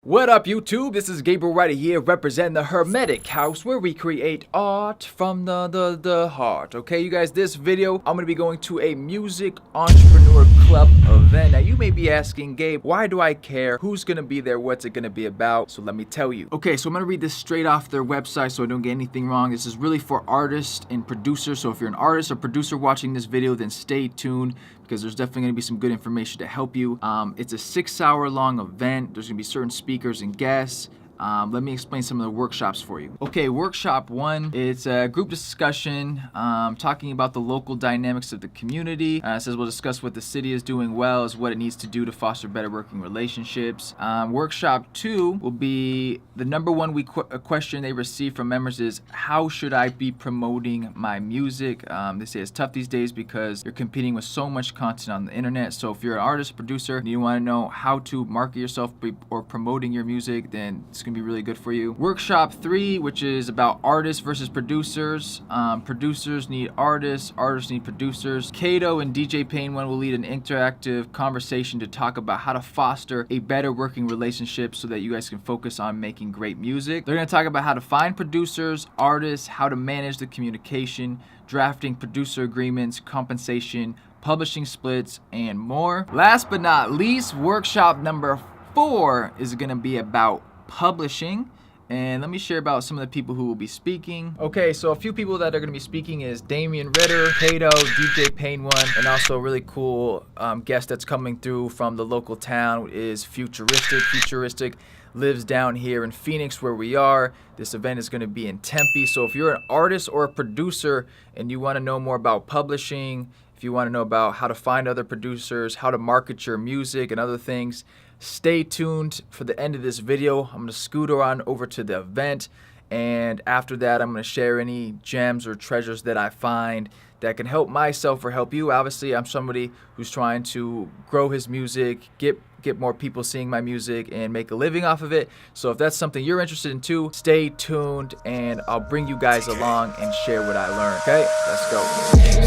What up, YouTube? This is Gabriel Ryder here, representing the Hermetic House, where we create art from the heart. Okay, you guys, this video, I'm going to be going to a music entrepreneur club event. Now, you may be asking, Gabe, why do I care? Who's going to be there? What's it going to be about? So let me tell you. Okay, so I'm going to read this straight off their website so I don't get anything wrong. This is really for artists and producers. So if you're an artist or producer watching this video, then stay tuned, because there's definitely going to be some good information to help you. It's a 6-hour long event. There's going to be certain speakers and guests. Let me explain some of the workshops for you. Okay, workshop 1, it's a group discussion talking about the local dynamics of the community. It says we'll discuss what the city is doing well, as what it needs to do to foster better working relationships. Workshop 2 will be the number one question they receive from members is, how should I be promoting my music? They say it's tough these days because you're competing with so much content on the internet. So if you're an artist, producer, and you want to know how to market yourself or promoting your music, then it's gonna be really good for you. Workshop 3, which is about artists versus producers. Producers need artists, artists need producers. Kato and DJ Pain One will lead an interactive conversation to talk about how to foster a better working relationship so that you guys can focus on making great music. They're gonna talk about how to find producers, artists, how to manage the communication, drafting producer agreements, compensation, publishing splits, and more. Last but not least, workshop number 4 is gonna be about publishing, and let me share about some of the people who will be speaking. Okay, so a few people that are going to be speaking is Damian Ritter, Kato, DJ Pain One, and also a really cool guest that's coming through from the local town is Futuristic. Futuristic lives down here in Phoenix where we are. This event is going to be in Tempe, so if you're an artist or a producer and you want to know more about publishing, if you want to know about how to find other producers, how to market your music and other things, stay tuned for the end of this video. I'm going to scooter on over to the event, and after that I'm going to share any gems or treasures that I find that can help myself or help you. Obviously, I'm somebody who's trying to grow his music, get more people seeing my music, and make a living off of it. So if that's something you're interested in too, stay tuned, and I'll bring you guys along and share what I learned. Okay, let's go.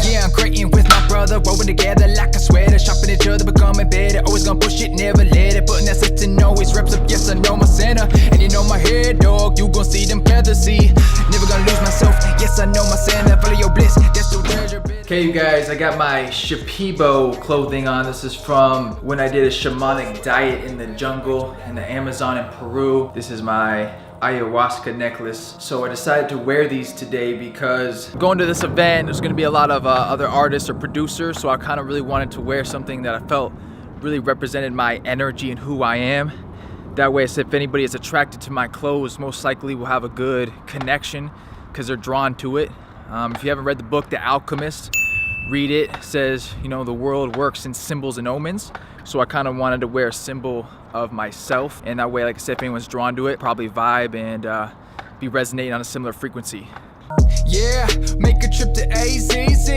Yeah, I'm creating with my brother, rolling together like a sweater, shopping each other, becoming better. Always gonna push it, never let it. Putting that system always reps up. Yes, I know my center, and you know my head, dog. You gon' see them feathers, see. Never gonna lose myself. Yes, I know my center. Follow your bliss. That's the treasure. Okay, you guys, I got my Shipibo clothing on. This is from when I did a shamanic diet in the jungle in the Amazon in Peru. This is my ayahuasca necklace. So I decided to wear these today because going to this event, there's gonna be a lot of other artists or producers, so I kind of really wanted to wear something that I felt really represented my energy and who I am. That way, if anybody is attracted to my clothes, most likely will have a good connection because they're drawn to it. If you haven't read the book, The Alchemist, read it. It says, you know, the world works in symbols and omens. So I kind of wanted to wear a symbol of myself, and that way, like I said, if anyone's drawn to it, probably vibe and be resonating on a similar frequency. Yeah, make a trip to AZZ,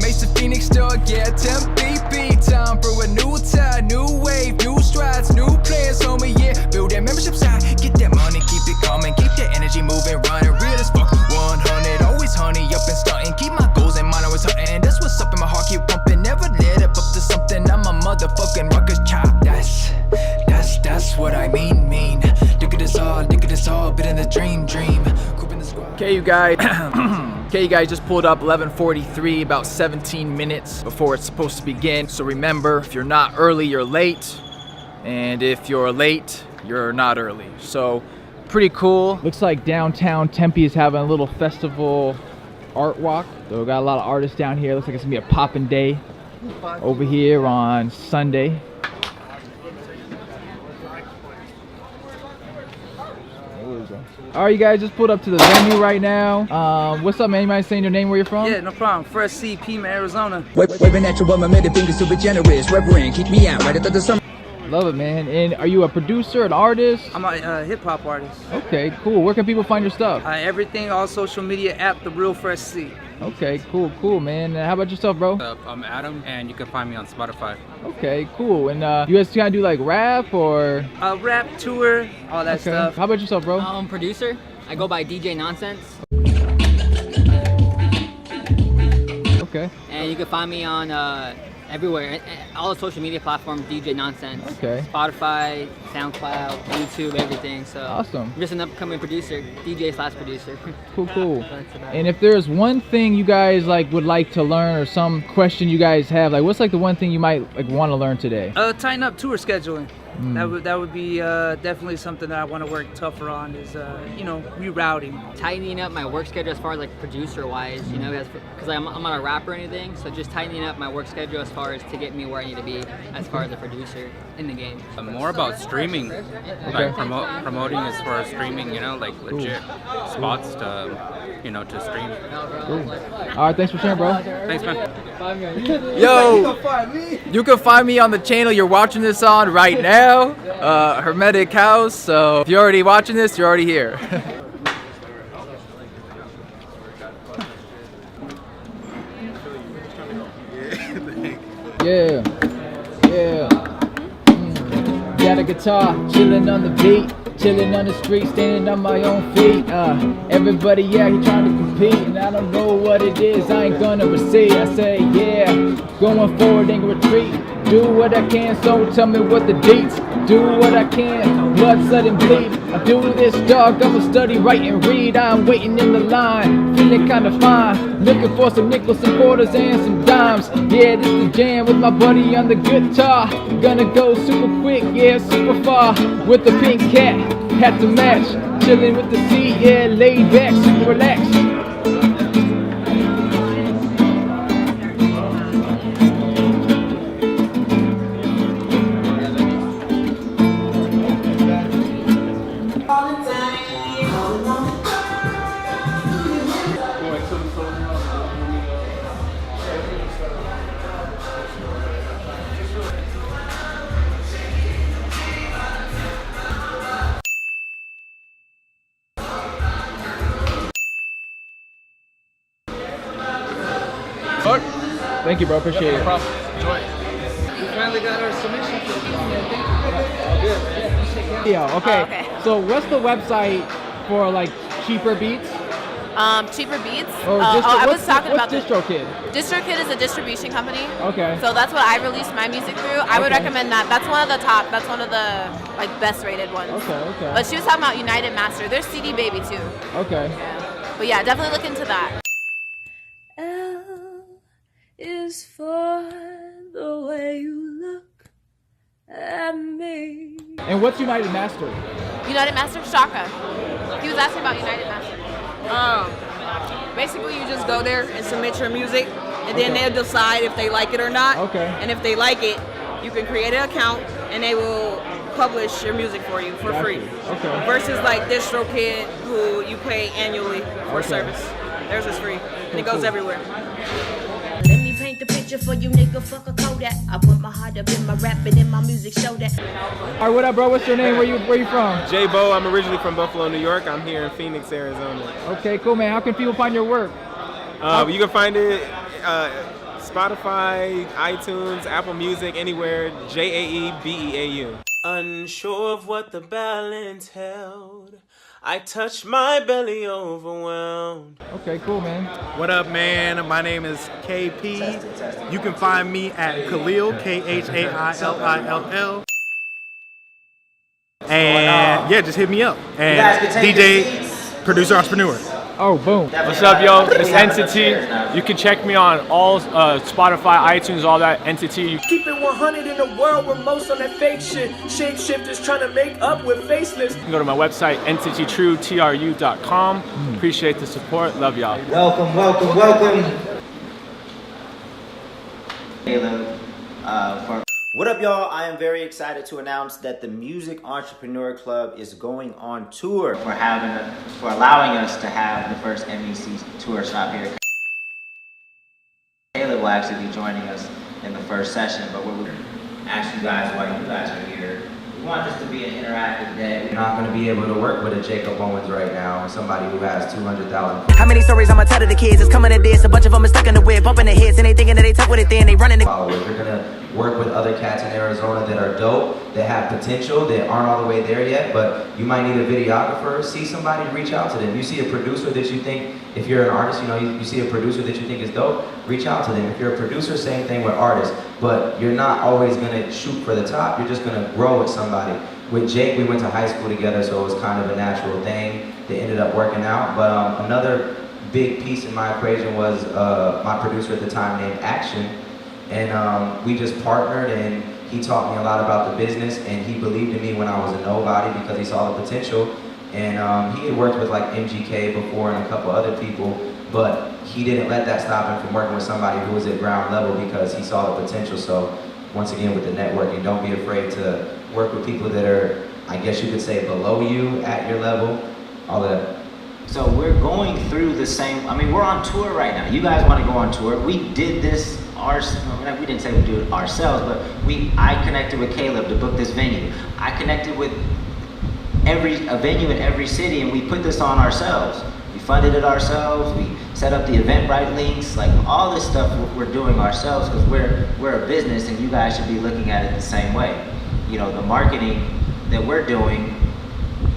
Mesa, Phoenix, dog, yeah, Tempe, time for a new tide, new wave, new strides, new players, homie, yeah, build that membership side, get that money, keep it coming, keep that energy moving, running, real as fuck, 100, always honey, up and starting, keep my goals in mind, always hunting, that's what's up in my heart, keep pumping, never let it up to something, I'm a motherfucking ruckus child, that's what I mean, look at this all, bit in the dream, grouping the squad. Okay, you guys. Okay, you guys, just pulled up 11:43, about 17 minutes before it's supposed to begin. So remember, if you're not early, you're late, and if you're late, you're not early. So pretty cool. Looks like downtown Tempe is having a little festival art walk. So we got a lot of artists down here. Looks like it's gonna be a poppin' day over here on Sunday. Alright, you guys, just pulled up to the venue right now. What's up, man? You mind saying your name, where you're from? Yeah, no problem. First C, Pima, Arizona. Waving at your woman, middle finger, super generous. Reverend, keep me out right after the summer. Love it, man. And are you a producer, an artist? I'm a hip-hop artist. Okay, cool. Where can people find your stuff? Everything, all social media app, The Real Fresh C. Okay, cool, man. How about yourself, bro? I'm Adam, and you can find me on Spotify. Okay, cool. And you guys kind of do like rap or? Rap, tour, all that stuff. How about yourself, bro? Producer. I go by DJ Nonsense. Okay. And you can find me on Everywhere. All the social media platforms, DJ Nonsense. Okay. Spotify, SoundCloud, YouTube, everything. So Awesome. I'm just an upcoming producer, DJ/producer. Cool. That's about And if there's one thing you guys like would like to learn, or some question you guys have, like what's like the one thing you might like want to learn today? Tighten up tour scheduling. That would be definitely something that I want to work tougher on. Is rerouting. tightening up my work schedule as far as like producer wise, you know, because I'm not a rapper or anything, so just tightening up my work schedule as far as to get me where I need to be as far as a producer in the game. More about streaming, like promoting as far as streaming, you know, like legit spots to stream. All right, thanks for sharing, bro. Thanks, man. Yo, you can find me on the channel you're watching this on right now, Hermetic House. So if you're already watching this, you're already here. Yeah. Got a guitar, chilling on the beat, chilling on the street, standing on my own feet. Everybody out here trying to compete, and I don't know what it is, I ain't gonna recede. I say, yeah, going forward and retreat. Do what I can, so tell me what the deets. Do what I can, blood, sweat, and bleed. I do this, dog, I'ma study, write, and read. I'm waiting in the line, feeling kinda fine. Looking for some nickels, some quarters, and some dimes. Yeah, this is the jam with my buddy on the guitar. Gonna go super quick, yeah, super far. With the pink cat, hat to match. Chilling with the seat, yeah, laid back, super relaxed. Thank you, bro. Appreciate it. We finally got our submission. Yeah. Okay. Oh, okay. So, what's the website for like cheaper beats? Cheaper Beats. Or I was talking about DistroKid. DistroKid is a distribution company. Okay. So that's what I released my music through. I would recommend that. That's one of the top. That's one of the like best rated ones. Okay. But she was talking about United Master. They're CD Baby too. Okay. Yeah. But yeah, definitely look into that. L is for the way you look at me. And what's United Master? United Master, Shaka. He was asking about United Master. Basically, you just go there and submit your music, and then they'll decide if they like it or not. Okay. And if they like it, you can create an account, and they will publish your music for you for free. Okay. Versus like DistroKid, who you pay annually for service. Theirs is free, and it goes everywhere. Let me paint the picture for you, nigga. Fuck a Kodak. I put my heart up in my rap and in my music, show that. All right, what up, bro? What's your name? Where you from? J-Bo, I'm originally from Buffalo, New York. I'm here in Phoenix, Arizona. Okay, cool, man. How can people find your work? You can find it Spotify, iTunes, Apple Music, anywhere. JAEBEAU. Unsure of what the balance held, I touched my belly overwhelmed. Okay, cool, man. What up, man? My name is KP. You can find me at Khalil, KHAILILL. And yeah, just hit me up. And DJ, producer, entrepreneur. Oh, boom. What's up, yo? It's Entity. You can check me on all Spotify, iTunes, all that. Entity. Keep it 100 in a world where most on that fake shit. Shapeshifters trying to make up with faceless. You can go to my website, entitytru.com. Appreciate the support. Love y'all. Welcome. Caleb, What up, y'all? I am very excited to announce that the Music Entrepreneur Club is going on tour. For allowing us to have the first MEC tour stop here. Caleb will actually be joining us in the first session, but we'll ask you guys why you guys are here. We want this to be an interactive day. not going to be able to work with a Jacob Owens right now, or somebody who has 200,000. How many stories I'ma tell to the kids? It's coming to this. A bunch of them are stuck in the whip, bumping their heads, and they thinking that they tough with it. Then they running. Followers. You're going to work with other cats in Arizona that are dope, that have potential, that aren't all the way there yet, but you might need a videographer. See somebody, reach out to them. You see a producer that you think, if you're an artist, you know, you see a producer that you think is dope, reach out to them. If you're a producer, same thing with artists, but you're not always going to shoot for the top. You're just going to grow with somebody. With Jake, we went to high school together, so it was kind of a natural thing that ended up working out. But another big piece in my equation was my producer at the time named Action. And we just partnered, and he taught me a lot about the business, and he believed in me when I was a nobody because he saw the potential. And he had worked with like MGK before and a couple other people, but he didn't let that stop him from working with somebody who was at ground level because he saw the potential. So once again, with the networking, don't be afraid to work with people that are, I guess you could say, below you, at your level, all of that. So we're going through the same, I mean, we're on tour right now. You guys want to go on tour. We did this we didn't say we do it ourselves, but I connected with Caleb to book this venue. I connected with a venue in every city, and we put this on ourselves. We funded it ourselves. We set up the Eventbrite links, like all this stuff we're doing ourselves because we're a business, and you guys should be looking at it the same way. You know, the marketing that we're doing,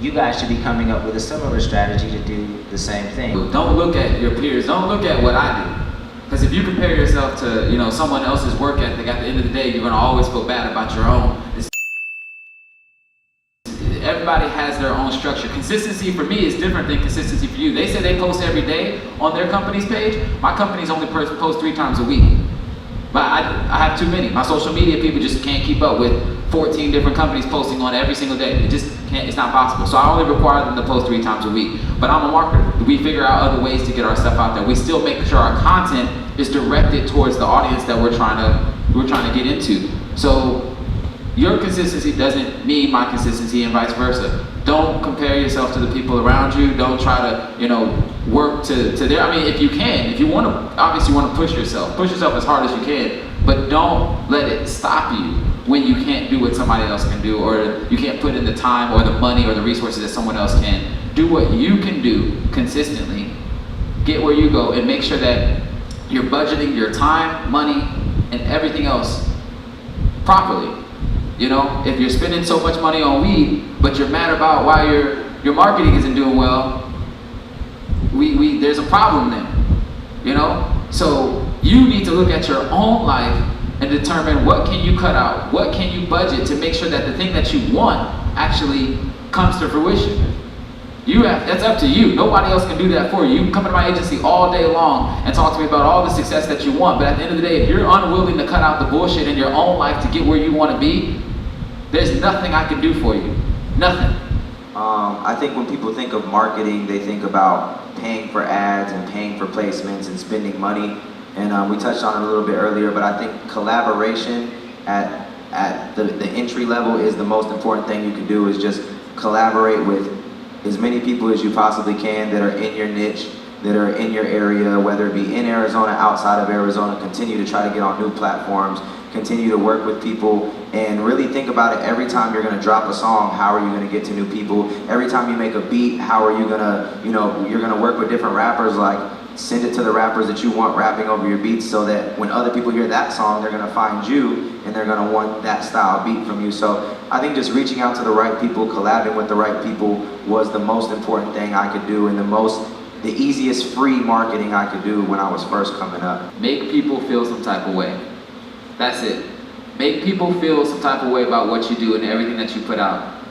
you guys should be coming up with a similar strategy to do the same thing. Don't look at your peers. Don't look at what I do. Because if you compare yourself to, you know, someone else's work ethic, at the end of the day, you're going to always feel bad about your own. Everybody has their own structure. Consistency for me is different than consistency for you. They say they post every day on their company's page. My company's only post 3 times a week. But I have too many. My social media people just can't keep up with 14 different companies posting on every single day. It just can't, it's not possible. So I only require them to post 3 times a week. But I'm a marketer. We figure out other ways to get our stuff out there. We still make sure our content is directed towards the audience that we're trying to get into. So your consistency doesn't mean my consistency and vice versa. Don't compare yourself to the people around you. Don't try to, you know, work to their, I mean, if you can, if you want to, obviously you want to push yourself as hard as you can, but don't let it stop you when you can't do what somebody else can do, or you can't put in the time or the money or the resources that someone else can. Do what you can do consistently, get where you go, and make sure that you're budgeting your time, money, and everything else properly. You know, if you're spending so much money on weed, but you're mad about why your marketing isn't doing well, there's a problem there, you know? So you need to look at your own life and determine what can you cut out, what can you budget to make sure that the thing that you want actually comes to fruition. That's up to you. Nobody else can do that for you. You can come to my agency all day long and talk to me about all the success that you want, but at the end of the day, if you're unwilling to cut out the bullshit in your own life to get where you want to be, there's nothing I can do for you. Nothing. I think when people think of marketing, they think about paying for ads and paying for placements and spending money. And we touched on it a little bit earlier, but I think collaboration at the entry level is the most important thing you can do, is just collaborate with as many people as you possibly can that are in your niche, that are in your area, whether it be in Arizona, outside of Arizona. Continue to try to get on new platforms, continue to work with people, and really think about it. Every time you're going to drop a song, how are you going to get to new people? Every time you make a beat, how are you going to, you know, you're going to work with different rappers, like send it to the rappers that you want rapping over your beats, so that when other people hear that song, they're going to find you and they're going to want that style beat from you. So I think just reaching out to the right people, collabing with the right people was the most important thing I could do, and the easiest free marketing I could do when I was first coming up. Make people feel some type of way. That's it. Make people feel some type of way about what you do and everything that you put out.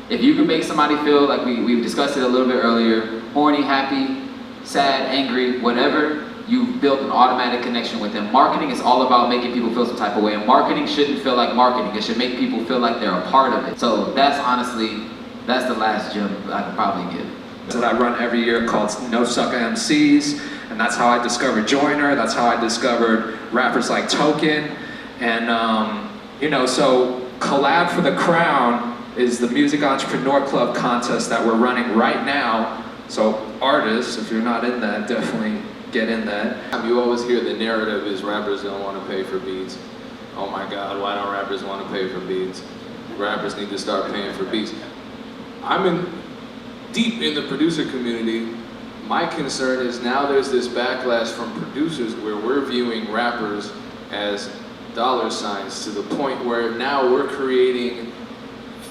If you can make somebody feel, like we discussed it a little bit earlier, horny, happy, sad, angry, whatever, you've built an automatic connection with them. Marketing is all about making people feel some type of way, and marketing shouldn't feel like marketing. It should make people feel like they're a part of it. So that's the last gem I could probably give. That I run every year called No Sucker MCs, and that's how I discovered Joyner. That's how I discovered rappers like Token, and you know, so Collab for the Crown is the Music Entrepreneur Club contest that we're running right now. So artists, if you're not in that, definitely get in that. You always hear the narrative is rappers don't want to pay for beats. Oh my God, why don't rappers want to pay for beats? Rappers need to start paying for beats. I'm deep in the producer community. My concern is now there's this backlash from producers where we're viewing rappers as dollar signs to the point where now we're creating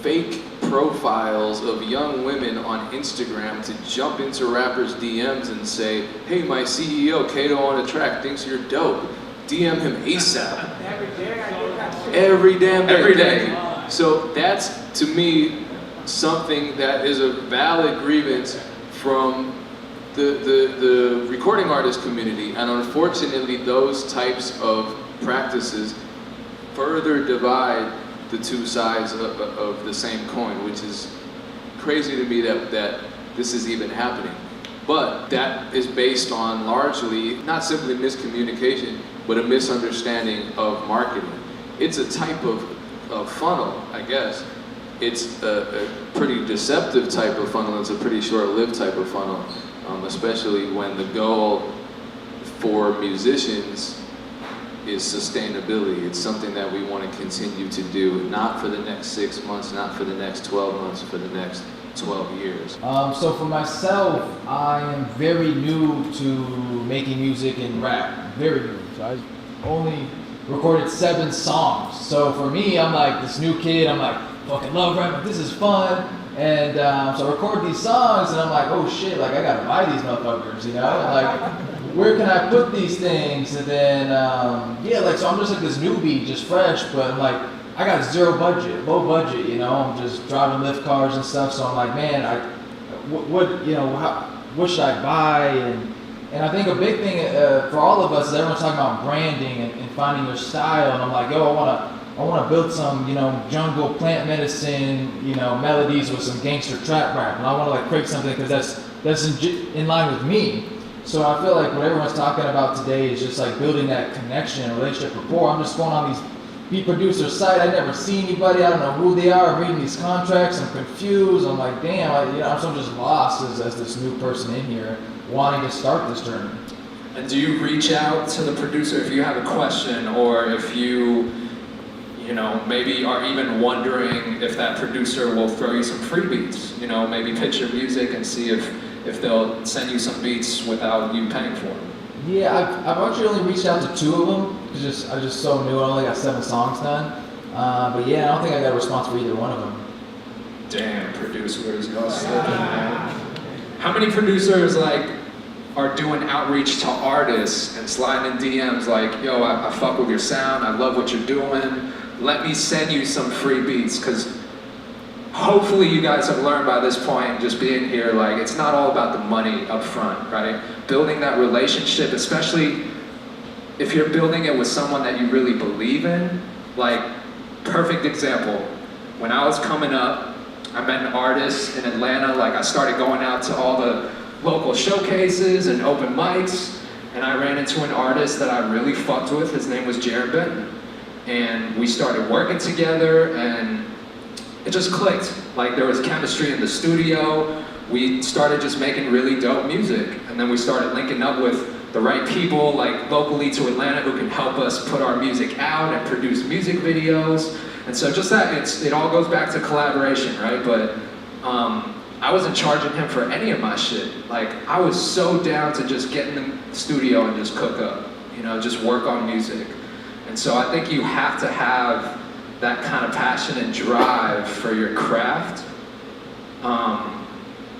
fake profiles of young women on Instagram to jump into rappers' DMs and say, hey, my CEO, Kato on the track, thinks you're dope. DM him ASAP. Every damn day. Every day. So that's, to me, something that is a valid grievance from the recording artist community. And unfortunately, those types of practices further divide the two sides of the same coin, which is crazy to me that this is even happening. But that is based on largely, not simply miscommunication, but a misunderstanding of marketing. It's a type of funnel, I guess. It's a pretty deceptive type of funnel. It's a pretty short-lived type of funnel, especially when the goal for musicians is sustainability. It's something that we want to continue to do, not for the next 6 months, not for the next 12 months, for the next 12 years. So for myself, I am very new to making music and rap, very new. So I only recorded 7 songs. So for me, I'm like this new kid, I'm like, fucking love rap, this is fun. And so I record these songs and I'm like, oh shit, like I gotta buy these motherfuckers, you know? Like, where can I put these things? And then, yeah, like, so I'm just like this newbie, just fresh, but I'm like, I got zero budget, low budget, you know? I'm just driving Lyft cars and stuff, so I'm like, man, what should I buy? And I think a big thing for all of us is everyone's talking about branding and finding your style, and I'm like, yo, I want to build some, you know, jungle plant medicine, you know, melodies with some gangster trap rap, and I want to like create something because that's in line with me. So I feel like what everyone's talking about today is just like building that connection, relationship, rapport. I'm just going on these beat producer site. I never see anybody. I don't know who they are. I'm reading these contracts. I'm confused. I'm like, damn, I'm just lost as this new person in here wanting to start this journey. And do you reach out to the producer if you have a question, or if you maybe are even wondering if that producer will throw you some free beats? You know, maybe pitch your music and see if they'll send you some beats without you paying for them. Yeah, I've actually only reached out to 2 of them. I'm just so new. I only got 7 songs done. But yeah, I don't think I got a response for either one of them. Damn, producers, y'all slipping, man. How many producers are doing outreach to artists and sliding in DMs like, yo, I fuck with your sound, I love what you're doing, let me send you some free beats? Because hopefully you guys have learned by this point, just being here, like, it's not all about the money up front, right? Building that relationship, especially if you're building it with someone that you really believe in. Like, perfect example, when I was coming up, I met an artist in Atlanta. Like, I started going out to all the local showcases and open mics, and I ran into an artist that I really fucked with. His name was Jared Benton. And we started working together, and it just clicked. Like, there was chemistry in the studio. We started just making really dope music, and then we started linking up with the right people, like locally to Atlanta, who can help us put our music out and produce music videos. And so just that, it all goes back to collaboration, right? But I wasn't charging him for any of my shit. Like, I was so down to just get in the studio and just cook up, just work on music. And so I think you have to have that kind of passion and drive for your craft,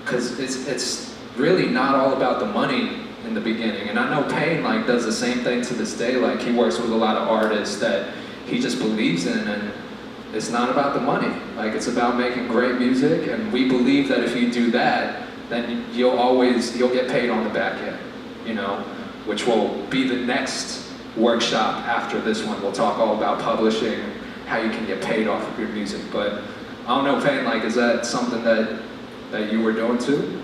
because it's really not all about the money in the beginning. And I know Payne does the same thing to this day. Like, he works with a lot of artists that he just believes in, and it's not about the money. Like, it's about making great music, and we believe that if you do that, then you'll get paid on the back end, which will be the next workshop after this one. We'll talk all about publishing, how you can get paid off of your music. But I don't know, Payne, is that something that you were doing too?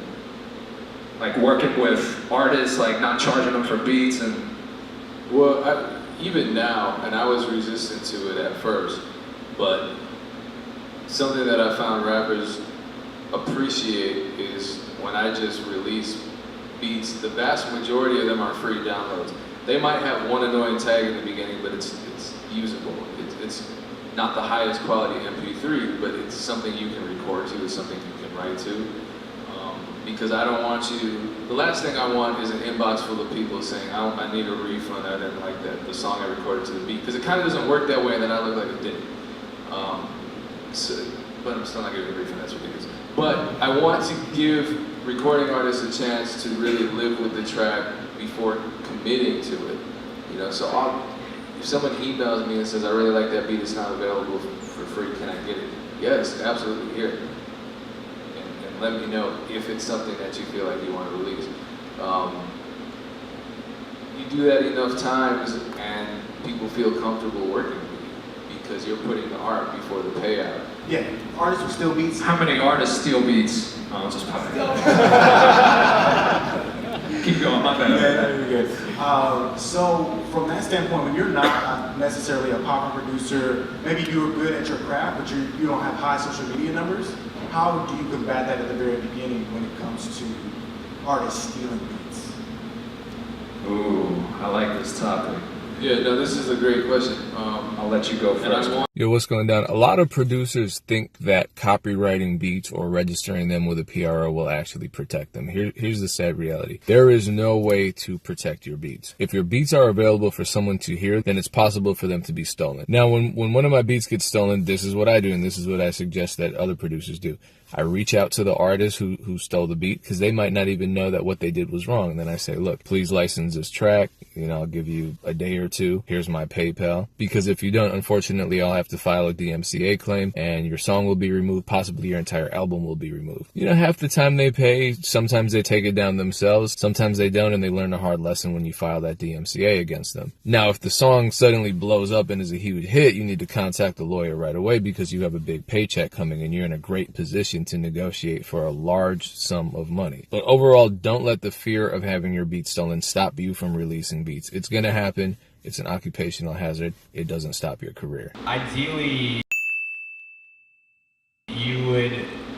Like, working with artists, not charging them for beats and... Well, even now, and I was resistant to it at first, but something that I found rappers appreciate is when I just release beats, the vast majority of them are free downloads. They might have one annoying tag in the beginning, but it's usable. It's not the highest quality MP3, but it's something you can record to, it's something you can write to. Because I don't want you, the last thing I want is an inbox full of people saying, I need a refund, I didn't like the song I recorded to the beat. Because it kind of doesn't work that way, and then I look like a dick. But I'm still not giving a refund, that's ridiculous. But I want to give recording artists a chance to really live with the track before committing to it. You know, so if someone emails me and says, I really like that beat, it's not available for free, can I get it? Yes, absolutely, here. And let me know if it's something that you feel like you want to release. You do that enough times and people feel comfortable working with you because you're putting the art before the payout. Yeah, artists will steal beats. How many artists steal beats? Oh, just pop it. Keep going, my bad. Yeah, you're good. So from that standpoint, when you're not necessarily a popular producer, maybe you're good at your craft, but you don't have high social media numbers, how do you combat that at the very beginning when it comes to artists stealing beats? Ooh, I like this topic. Yeah, no, this is a great question. I'll let you go first. Yo, what's going down? A lot of producers think that copywriting beats or registering them with a PRO will actually protect them. Here's the sad reality. There is no way to protect your beats. If your beats are available for someone to hear, then it's possible for them to be stolen. Now, when one of my beats gets stolen, this is what I do, and this is what I suggest that other producers do. I reach out to the artist who stole the beat because they might not even know that what they did was wrong. And then I say, look, please license this track. You know, I'll give you a day or two. Here's my PayPal. Because if you don't, unfortunately, I'll have to file a DMCA claim and your song will be removed. Possibly your entire album will be removed. You know, half the time they pay. Sometimes they take it down themselves. Sometimes they don't, and they learn a hard lesson when you file that DMCA against them. Now, if the song suddenly blows up and is a huge hit, you need to contact the lawyer right away because you have a big paycheck coming and you're in a great position to negotiate for a large sum of money. But overall, don't let the fear of having your beats stolen stop you from releasing beats. It's going to happen. It's an occupational hazard. It doesn't stop your career. Ideally,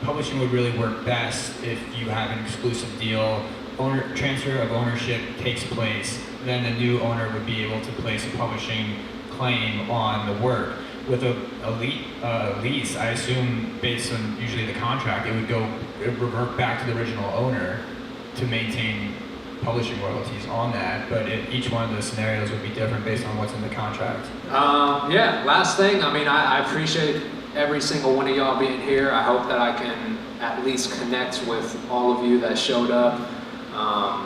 publishing would really work best if you have an exclusive deal. Transfer of ownership takes place, then the new owner would be able to place a publishing claim on the work. With a lease, I assume based on usually the contract, it would revert back to the original owner to maintain publishing royalties on that, but each one of those scenarios would be different based on what's in the contract. Yeah, last thing, I mean, I appreciate every single one of y'all being here. I hope that I can at least connect with all of you that showed up.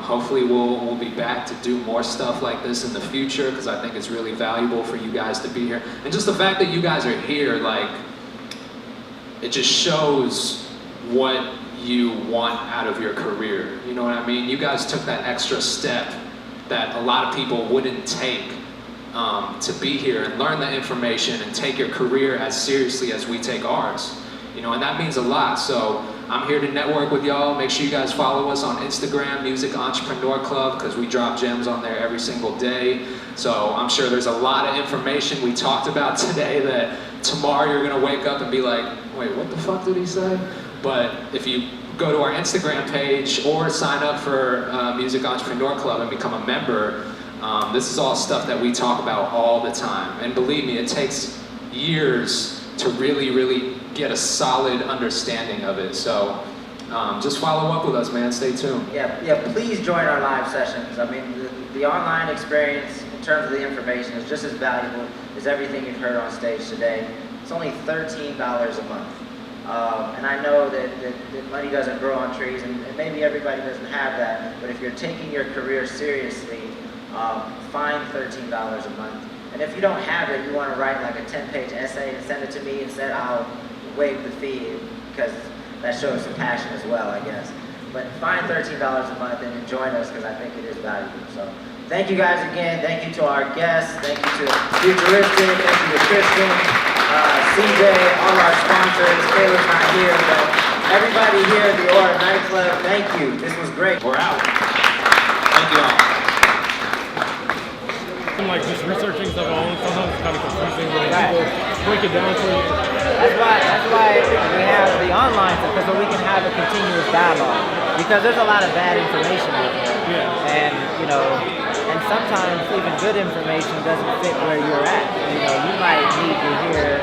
Hopefully we'll be back to do more stuff like this in the future because I think it's really valuable for you guys to be here. And just the fact that you guys are here, like, it just shows what you want out of your career. You know what I mean? You guys took that extra step that a lot of people wouldn't take to be here and learn the information and take your career as seriously as we take ours. You know, and that means a lot. So I'm here to network with y'all. Make sure you guys follow us on Instagram, Music Entrepreneur Club, because we drop gems on there every single day. So I'm sure there's a lot of information we talked about today that tomorrow you're gonna wake up and be like, wait, what the fuck did he say? But if you go to our Instagram page or sign up for Music Entrepreneur Club and become a member, this is all stuff that we talk about all the time. And believe me, it takes years to really get a solid understanding of it. So just follow up with us, man. Stay tuned. Yeah, please join our live sessions. I mean, the online experience in terms of the information is just as valuable as everything you've heard on stage today. It's only $13 a month. And I know that money doesn't grow on trees, and maybe everybody doesn't have that, but if you're taking your career seriously, find $13 a month. And if you don't have it, you want to write like a 10-page essay and send it to me and say I'll waive the fee, because that shows some passion as well, I guess. But find $13 a month and join us, because I think it is valuable. So thank you guys again. Thank you to our guests. Thank you to Futuristic. Thank you to Christian, CJ, all our sponsors. Caleb's not here, but everybody here at the Aura Nightclub, thank you. This was great. We're out. Thank you all. Like just researching stuff all sometimes it's kind of confusing when people break it down for you. That's why we have the online stuff, so we can have a continuous dialogue. Because there's a lot of bad information out there. Yeah. And you know, and sometimes even good information doesn't fit where you're at. You know, you might need to hear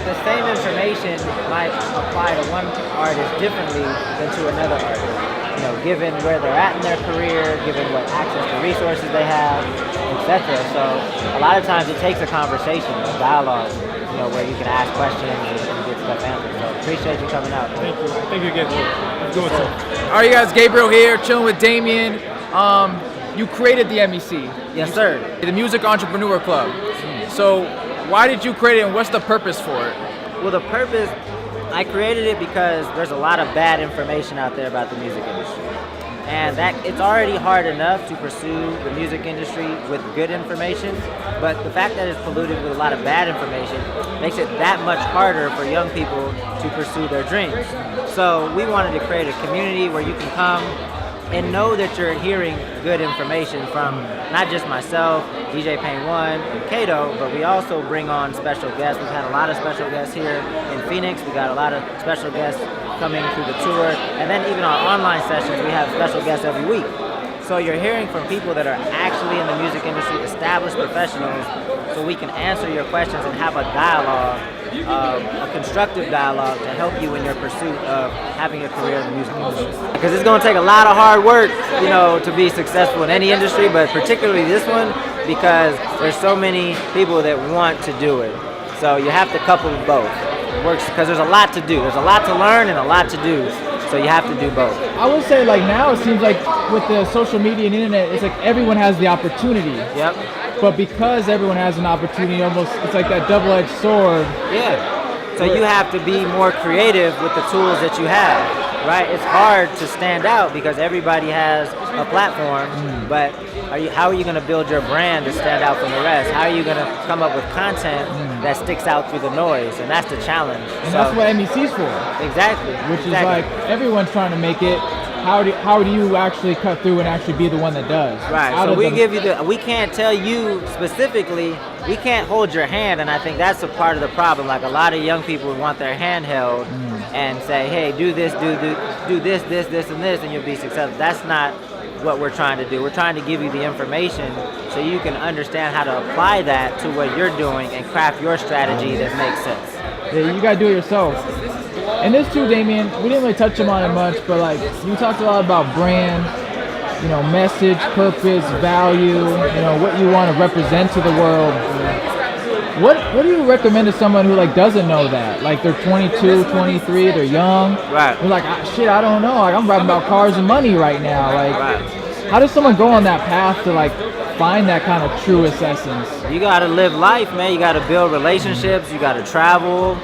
the same information might apply to one artist differently than to another artist. You know, given where they're at in their career, given what access to resources they have, etc. So a lot of times it takes a conversation, a dialogue, you know, where you can ask questions and get stuff answered. So appreciate you coming out. Thank you. I think you're good. All right, you guys, Gabriel here, chilling with Damien. You created the MEC. Yes, sir. The Music Entrepreneur Club. So why did you create it and what's the purpose for it? Well, the purpose, I created it because there's a lot of bad information out there about the music industry. And that it's already hard enough to pursue the music industry with good information, but the fact that it's polluted with a lot of bad information makes it that much harder for young people to pursue their dreams. So we wanted to create a community where you can come and know that you're hearing good information from not just myself, DJ Pain One, and Kato, but we also bring on special guests. We've had a lot of special guests here in Phoenix. We got a lot of special guests coming through the tour, and then even our online sessions, we have special guests every week. So you're hearing from people that are actually in the music industry, established professionals, so we can answer your questions and have a dialogue, a constructive dialogue to help you in your pursuit of having a career in the music industry. Because it's going to take a lot of hard work, you know, to be successful in any industry, but particularly this one, because there's so many people that want to do it. So you have to couple both. It works because there's a lot to do. There's a lot to learn and a lot to do. So you have to do both. I would say like now it seems like with the social media and internet, it's like everyone has the opportunity. Yep. But because everyone has an opportunity, almost it's like that double-edged sword. Yeah. So you have to be more creative with the tools that you have, right? It's hard to stand out because everybody has a platform, but how are you going to build your brand to stand out from the rest? How are you going to come up with content that sticks out through the noise? And that's the challenge. And that's what MEC's for. Exactly. Which is like everyone's trying to make it. How do you actually cut through and actually be the one that does? Right. So we can't tell you specifically. We can't hold your hand, and I think that's a part of the problem. Like a lot of young people want their hand held and say, "Hey, do this, do this, and this, and you'll be successful." That's not what we're trying to do. We're trying to give you the information so you can understand how to apply that to what you're doing and craft your strategy that makes sense. Yeah, you gotta do it yourself. And this too, Damien, we didn't really touch on it much, but like you talked a lot about brand, you know, message, purpose, value, you know, what you want to represent to the world. What do you recommend to someone who like doesn't know that? Like they're 22, 23, they're young. Right. They're like, shit, I don't know. Like I'm rapping about cars and money right now. Like, how does someone go on that path to like find that kind of truest essence? You gotta live life, man. You gotta build relationships. You gotta travel.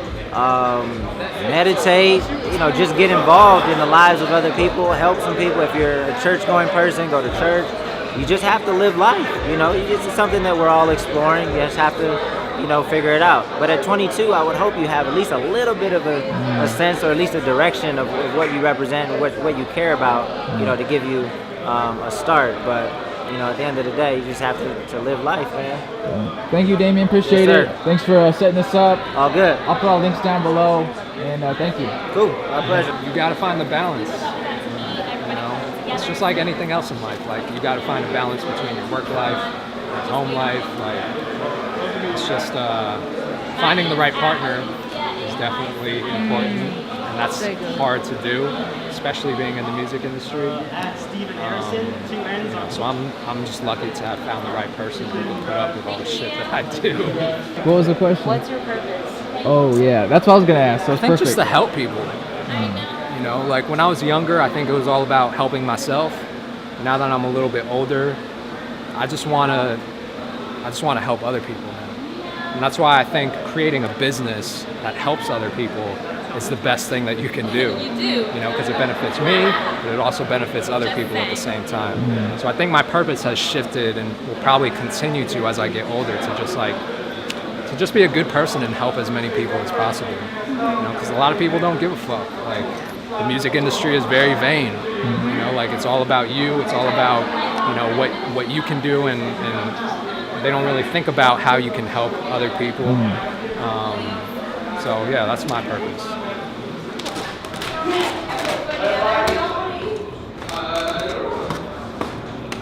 Meditate, you know, just get involved in the lives of other people, help some people. If you're a church-going person, go to church. You just have to live life, you know. It's something that we're all exploring. You just have to, you know, figure it out. But at 22, I would hope you have at least a little bit of a sense or at least a direction of what you represent and what you care about, you know, to give you a start. But you know, at the end of the day, you just have to live life, man. Thank you, Damien. Appreciate it. Thanks for setting this up. All good. I'll put all links down below, and thank you. Cool. My pleasure. You got to find the balance. You know, it's just like anything else in life. Like you got to find a balance between your work life, your home life. Like it's just finding the right partner is definitely important, and that's hard to do, especially being in the music industry. So I'm just lucky to have found the right person who can put up with all the shit that I do. What was the question? What's your purpose? Oh yeah, that's what I was gonna ask. So I think just to help people. You know, like when I was younger, I think it was all about helping myself. Now that I'm a little bit older, I just wanna help other people, man. And that's why I think creating a business that helps other people is the best thing that you can do. You know, because it benefits me, but it also benefits other people at the same time. So I think my purpose has shifted and will probably continue to as I get older to just be a good person and help as many people as possible. You know, because a lot of people don't give a fuck. Like the music industry is very vain. You know, like it's all about you. It's all about, you know, what you can do, and they don't really think about how you can help other people. So yeah, that's my purpose.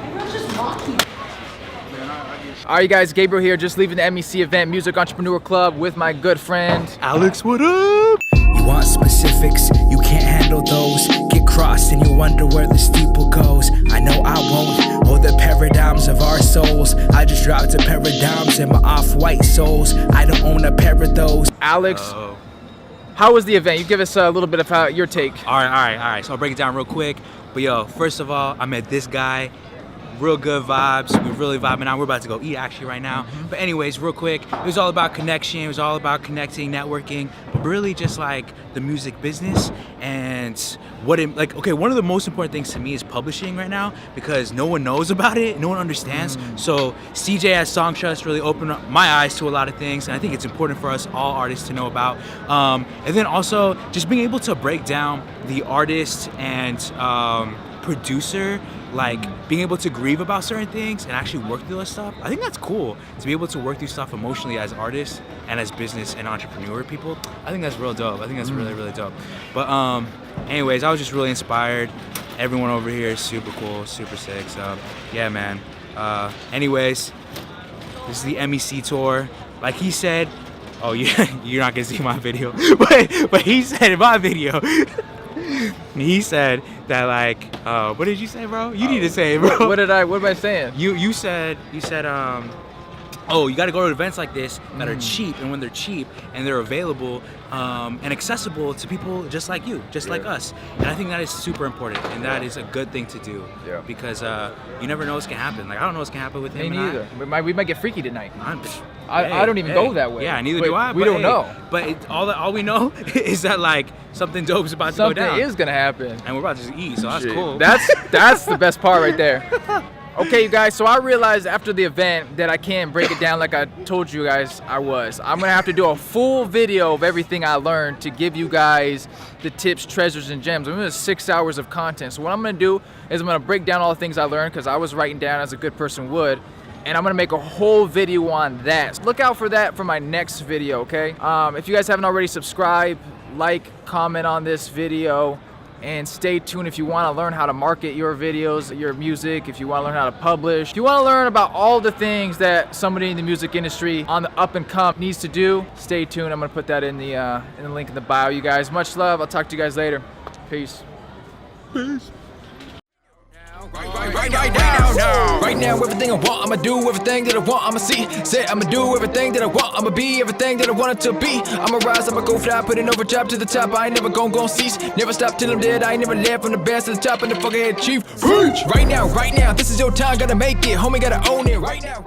Everyone's just walking. All right, you guys, Gabriel here, just leaving the MEC event, Music Entrepreneur Club, with my good friend Alex. What up? You want specifics, you can't handle those. Get crossed and you wonder where the steeple goes. I know I won't hold the paradigms of our souls. I just dropped a pair of dimes in my off-white souls. I don't own a pair of those. Alex, how was the event? You give us a little bit of your take. All right. So I'll break it down real quick. But yo, first of all, I met this guy. Real good vibes. We're really vibing out. We're about to go eat actually right now. But anyways, real quick, it was all about connection. It was all about connecting, networking, but really just like the music business and what it, like, okay, one of the most important things to me is publishing right now because no one knows about it, no one understands. So CJ at Song Trust really opened up my eyes to a lot of things, and I think it's important for us all artists to know about. And then also just being able to break down the artist and producer, like being able to grieve about certain things and actually work through this stuff. I think that's cool to be able to work through stuff emotionally as artists and as business and entrepreneur people. I think that's real dope. I think that's really, really dope. But anyways, I was just really inspired. Everyone over here is super cool, super sick. So yeah, man. Anyways, this is the MEC tour. Like he said, oh yeah, you're not gonna see my video, but he said in my video, he said that like, what did you say, bro? You need to say it, bro. What am I saying? You said, oh, you got to go to events like this that are cheap, and when they're cheap and they're available and accessible to people just like you, just like us. And I think that is super important, and that is a good thing to do because you never know what's gonna happen. Like I don't know what's gonna happen with him. Me neither. We might get freaky tonight. I don't even go that way. Yeah, neither do I. We don't know. But all we know is that like something dope is about to go down. Something is gonna happen, and we're about to just eat. So that's cool. That's the best part right there. Okay, you guys, so I realized after the event that I can't break it down like I told you guys I was. I'm gonna have to do a full video of everything I learned to give you guys the tips, treasures, and gems. I'm gonna do 6 hours of content. So what I'm gonna do is I'm gonna break down all the things I learned because I was writing down as a good person would. And I'm gonna make a whole video on that. So look out for that for my next video, okay? If you guys haven't already, subscribe, like, comment on this video, and stay tuned if you want to learn how to market your videos, your music, if you want to learn how to publish, if you want to learn about all the things that somebody in the music industry on the up and come needs to do, stay tuned. I'm going to put that in the link in the bio, you guys. Much love. I'll talk to you guys later. Peace. Peace. Right now, everything I want, I'ma do everything that I want, I'ma see. Say I'ma do everything that I want, I'ma be everything that I want it to be. I'ma rise, I'ma go fly, put an overdrive to the top. I ain't never gon' cease, never stop till I'm dead. I ain't never left from the best to the top and the fucking head chief. Preach! Right now, this is your time, gotta make it, homie, gotta own it. Right now.